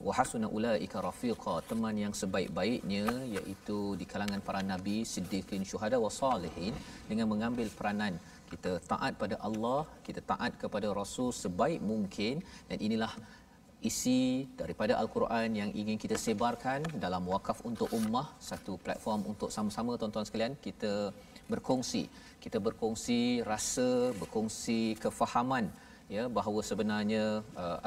wahasuna ulaika rafiqa, teman yang sebaik-baiknya, iaitu di kalangan para nabi, siddiqin, syuhada wa salihin, dengan mengambil peranan kita taat pada Allah, kita taat kepada Rasul sebaik mungkin. Dan inilah isi daripada Al-Quran yang ingin kita sebarkan dalam Wakaf untuk Ummah, satu platform untuk sama-sama tuan-tuan sekalian kita berkongsi rasa, berkongsi kefahaman, ya, bahawa sebenarnya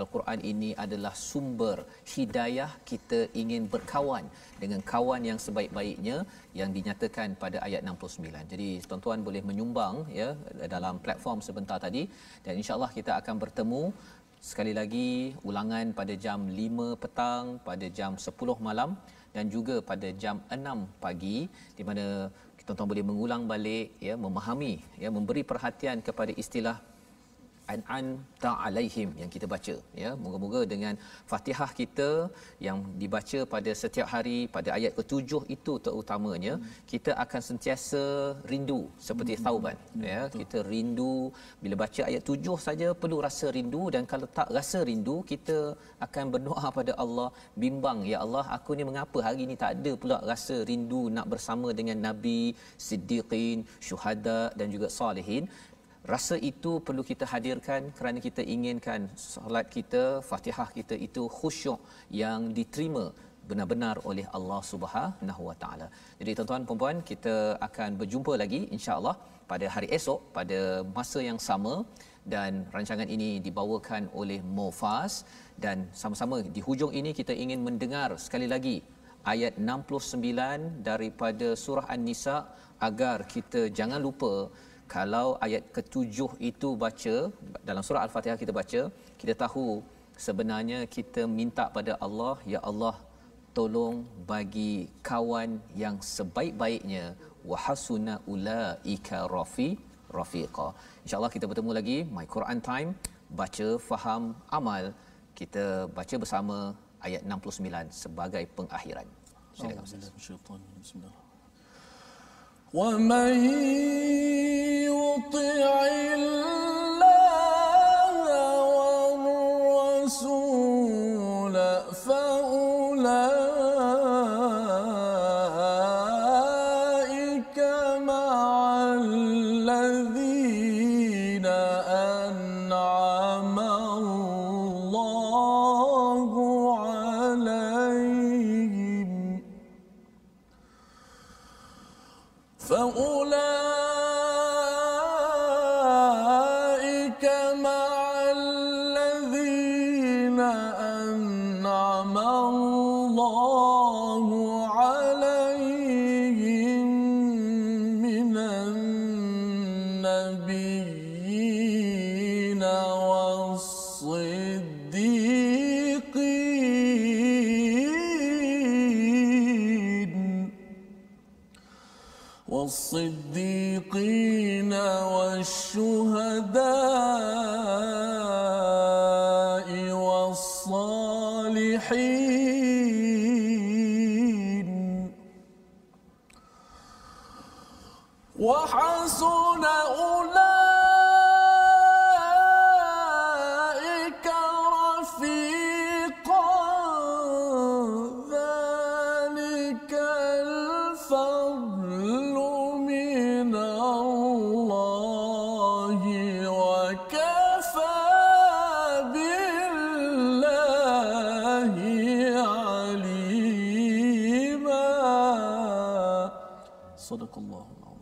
Al-Quran ini adalah sumber hidayah. Kita ingin berkawan dengan kawan yang sebaik-baiknya yang dinyatakan pada ayat 69. Jadi tuan-tuan boleh menyumbang, ya, dalam platform sebentar tadi, dan insya-Allah kita akan bertemu sekali lagi ulangan pada jam 5 petang, pada jam 10 malam dan juga pada jam 6 pagi, di mana tuan-tuan boleh mengulang balik, ya, memahami, ya, memberi perhatian kepada istilah an'amta alaihim yang kita baca, ya. Moga-moga dengan Fatihah kita yang dibaca pada setiap hari pada ayat ke-7 itu terutamanya, kita akan sentiasa rindu seperti Thauban, ya. Kita rindu bila baca ayat 7 saja, perlu rasa rindu, dan kalau tak rasa rindu, kita akan berdoa pada Allah, bimbang, ya Allah, aku ni mengapa hari ni tak ada pula rasa rindu nak bersama dengan nabi, siddiqin, syuhada dan juga salihin. Rasa itu perlu kita hadirkan kerana kita inginkan solat kita, Fatihah kita itu khusyuk yang diterima benar-benar oleh Allah Subhanahu Wa Taala. Jadi tuan-tuan dan puan-puan, kita akan berjumpa lagi insya-Allah pada hari esok pada masa yang sama, dan rancangan ini dibawakan oleh Mufas, dan sama-sama di hujung ini kita ingin mendengar sekali lagi ayat 69 daripada surah An-Nisa, agar kita jangan lupa. Kalau ayat ke-7 itu baca dalam surah Al-Fatihah, kita baca, kita tahu sebenarnya kita minta pada Allah, ya Allah, tolong bagi kawan yang sebaik-baiknya, wa hasuna ulaika rafiqa. Insya-Allah kita bertemu lagi My Quran Time, baca, faham, amal. Kita baca bersama ayat 69 sebagai pengakhiran. Silakan Ustaz. Bismillah. ومن يطع الله والرسول فأولئك مع الذين أنعم الله عليهم فأولئك مع الذين أنعم الله عليهم من النبيين والصديقين والصديقين والشهداء والصالحين وحسن أولئك رفيقا ذلك الفضل من الله وكفى بالله عليما. صدق الله العظيم.